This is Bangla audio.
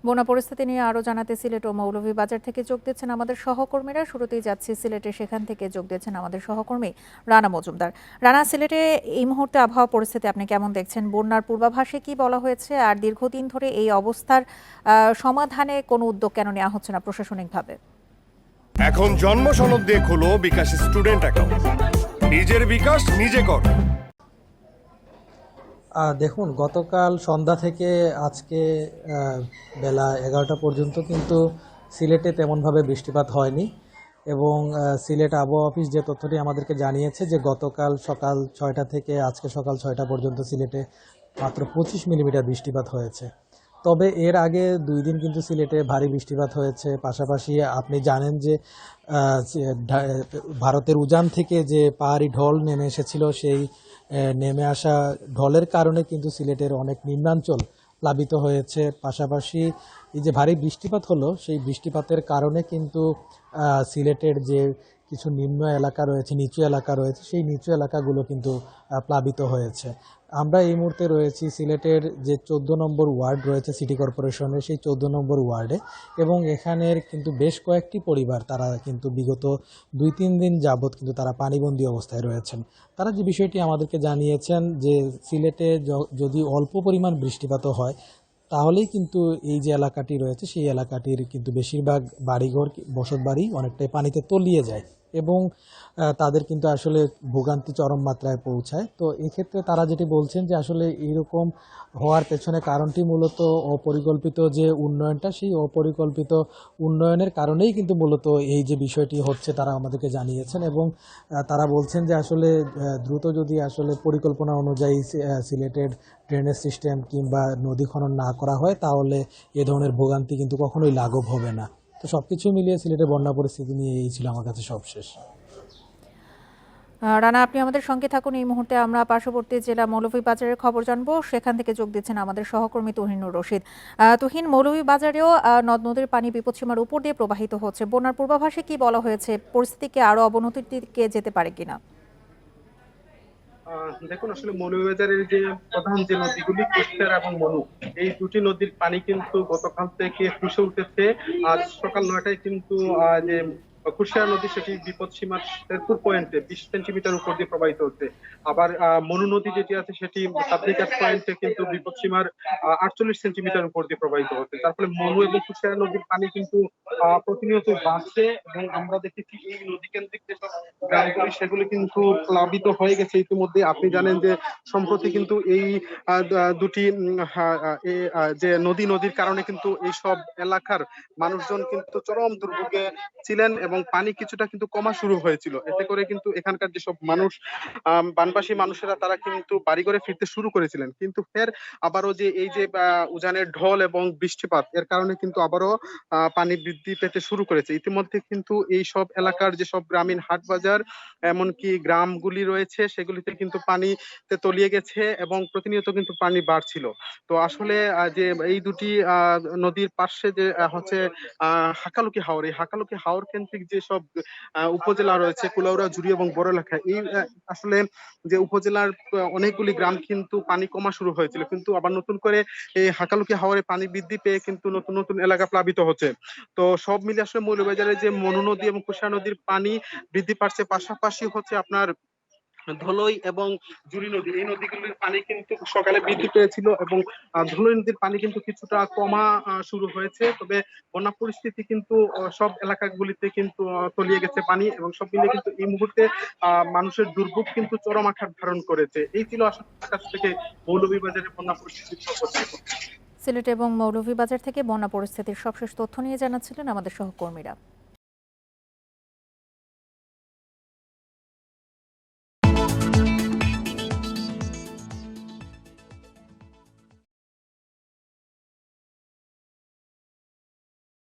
বন্যা পরিস্থিতি নিয়ে আরও জানাতে সিলেট ও মৌলভীবাজার থেকে যোগ দিচ্ছেন আমাদের সহকর্মীরা। শুরুতেই যাচ্ছি সিলেটে, সেখান থেকে যোগ দিচ্ছেন আমাদের সহকর্মী রানা মজুমদার। রানা, সিলেটে এই মুহূর্তে আবহাওয়া পরিস্থিতি আপনি কেমন দেখছেন? বন্যার পূর্বাভাসে কি বলা হয়েছে, আর দীর্ঘদিন ধরে এই অবস্থার সমাধানে কোনো উদ্যোগ কেন নেওয়া হচ্ছে না প্রশাসনিকভাবে? এখন জন্ম সনদ দিয়ে খোলো বিকাশ স্টুডেন্ট অ্যাকাউন্ট। নিজের বিকাশ নিজে কর। দেখুন, গতকাল সন্ধ্যা থেকে আজকে বেলা 11টা পর্যন্ত কিন্তু সিলেটে তেমনভাবে বৃষ্টিপাত হয়নি। এবং সিলেট আবহাওয়া অফিস যে তথ্যটি আমাদেরকে জানিয়েছে যে গতকাল সকাল 6টা থেকে আজকে সকাল 6টা পর্যন্ত সিলেটে মাত্র 25 মিলিমিটার বৃষ্টিপাত হয়েছে। তবে এর আগে 2 দিন কিন্তু সিলেটে ভারী বৃষ্টিপাত হয়েছে। পাশাপাশি আপনি জানেন যে ভারতের উজান থেকে যে পাহাড়ি ঢল নেমে এসেছিল, সেই নেমে আসা ঢলের কারণে কিন্তু সিলেটের অনেক নিম্নাঞ্চল প্লাবিত হয়েছে। পাশাপাশি এই যে ভারী বৃষ্টিপাত হলো, সেই বৃষ্টিপাতের কারণে কিন্তু সিলেটের যে কিছু নিম্ন এলাকা রয়েছে, নিচু এলাকা রয়েছে, সেই নিচু এলাকাগুলো কিন্তু প্লাবিত হয়েছে। আমরা এই মুহূর্তে রয়েছি সিলেটের যে 14 নম্বর ওয়ার্ড রয়েছে সিটি কর্পোরেশনের, সেই 14 নম্বর ওয়ার্ডে। এবং এখানের কিন্তু বেশ কয়েকটি পরিবার, তারা কিন্তু বিগত 2-3 দিন যাবৎ কিন্তু তারা পানিবন্দী অবস্থায় রয়েছেন। তারা যে বিষয়টি আমাদেরকে জানিয়েছেন যে সিলেটে যদি অল্প পরিমাণ বৃষ্টিপাতও হয়, তাহলেই কিন্তু এই যে এলাকাটি রয়েছে সেই এলাকাটির কিন্তু বেশিরভাগ বাড়িঘর, বসতবাড়ি অনেকটাই পানিতে তলিয়ে যায় এবং তাদের কিন্তু আসলে ভোগান্তি চরম মাত্রায় পৌঁছায়। তো এক্ষেত্রে তারা যেটি বলছেন যে আসলে এইরকম হওয়ার পেছনে কারণটি মূলত অপরিকল্পিত যে উন্নয়নটা, সেই অপরিকল্পিত উন্নয়নের কারণেই কিন্তু মূলত এই যে বিষয়টি হচ্ছে তারা আমাদেরকে জানিয়েছেন। এবং তারা বলছেন যে আসলে দ্রুত যদি আসলে পরিকল্পনা অনুযায়ী সিলেটের ড্রেনেজ সিস্টেম কিংবা নদী খনন না করা হয়, তাহলে এ ধরনের ভোগান্তি কিন্তু কখনোই লাঘব হবে না। তো সবকিছু মিলিয়ে সিলেটের বন্যা পরিস্থিতি নিয়ে এই ছিল আমার কাছে সবশেষ। রানা, আপনি আমাদের সঙ্গে থাকুন। এই মুহূর্তে আমরা পার্শ্ববর্তী জেলা মৌলভীবাজারের খবর জানবো। সেখান থেকে যোগ দিচ্ছেন আমাদের সহকর্মী তুহিনুর রশিদ। তুহিন, মৌলভীবাজারেও নদ নদীর পানি বিপদসীমার উপর দিয়ে প্রবাহিত হচ্ছে। বন্যার পূর্বাভাসে কি বলা হয়েছে? পরিস্থিতিকে আরো অবনতির দিকে যেতে পারে কিনা? দেখুন, আসলে মৌলভীবাজারের যে প্রধান যে নদীগুলি কুষ্টিয়ার এবং মনু, এই দুটি নদীর পানি কিন্তু গতকাল থেকে ফুসে উঠেছে। আজ সকাল 9টায় কিন্তু যে কুষ্টিয়ার নদী, সেটি বিপদ সীমার শেরপুর পয়েন্টে 20 সেন্টিমিটার উপর দিয়ে প্রবাহিত হচ্ছে। আবার মনু নদী যেটি আছে সেটি সাবরিকাট পয়েন্টে কিন্তু বিপদ সীমার 48 সেন্টিমিটার উপর দিয়ে প্রবাহিত হচ্ছে। তার ফলে মনু এবং কুষ্টিয়ার নদীর পানি কিন্তু প্রতিনিয়ত বাড়ছে এবং আমরা দেখেছি এই নদী কেন্দ্রিক যেসব গ্রামগুলি সেগুলি কিন্তু প্লাবিত হয়ে গেছে ইতিমধ্যে। আপনি জানেন যে সম্প্রতি কিন্তু এই দুটি যে নদীর কারণে কিন্তু এই সব এলাকার মানুষজন কিন্তু চরম দুর্ভোগে ছিলেন এবং পানি কিছুটা কিন্তু কমা শুরু হয়েছিল। এতে করে কিন্তু এখানকার যেসব মানুষ, বানবাসী মানুষেরা, তারা কিন্তু বাড়িঘরে ফিরতে শুরু করেছিলেন। কিন্তু ফের আবারও যে এই যে উজানের ঢল এবং বৃষ্টিপাত, এর কারণে কিন্তু আবারও পানি বৃদ্ধি পেতে শুরু করেছে। ইতিমধ্যে কিন্তু এই সব এলাকার যেসব গ্রামীণ হাট বাজার, এমনকি গ্রামগুলি রয়েছে, সেগুলিতে কিন্তু পানিতে তলিয়ে গেছে এবং প্রতিনিয়ত কিন্তু পানি বাড়ছিল। তো আসলে যে এই দুটি নদীর পাশে যে হচ্ছে হাকালুকি হাওর, এই হাকালুকি হাওর কেন্দ্রিক যেসব উপজেলা রয়েছে, কুলাউড়া, জুড়ি এবং বড়লেখা, এই আসলে যে উপজেলার অনেকগুলি গ্রাম কিন্তু পানি কমা শুরু হয়েছিল, কিন্তু আবার নতুন করে এই হাকালুকি হাওরে পানি বৃদ্ধি পেয়ে কিন্তু নতুন নতুন এলাকা প্লাবিত হচ্ছে। তো সব মিলে আসলে মৌলভীবাজারের যে মনু নদী এবং কুশিয়া নদীর পানি বৃদ্ধি পাচ্ছে, পাশাপাশি হচ্ছে আপনার ধলই এবং জুড়ি নদী, এই নদীগুলির পানি কিন্তু সকালে বৃদ্ধি পেয়েছিল এবং ধলই নদীর পানি কিন্তু কিছুটা কমা শুরু হয়েছে। তবে বন্যা পরিস্থিতি কিন্তু সব এলাকাগুলিতে কিন্তু তলিয়ে গেছে পানি, এবং সব মিলে কিন্তু এই মুহূর্তে মানুষের দুর্ভোগ কিন্তু চরম আকার ধারণ করেছে। এই ছিল আসলে কাছ থেকে মৌলভীবাজারের বন্যা পরিস্থিতির খবর। সিলেট এবং মৌলভীবাজার থেকে বন্যা পরিস্থিতির সবশেষ তথ্য নিয়ে জানাচ্ছিলেন আমাদের সহকর্মীরা।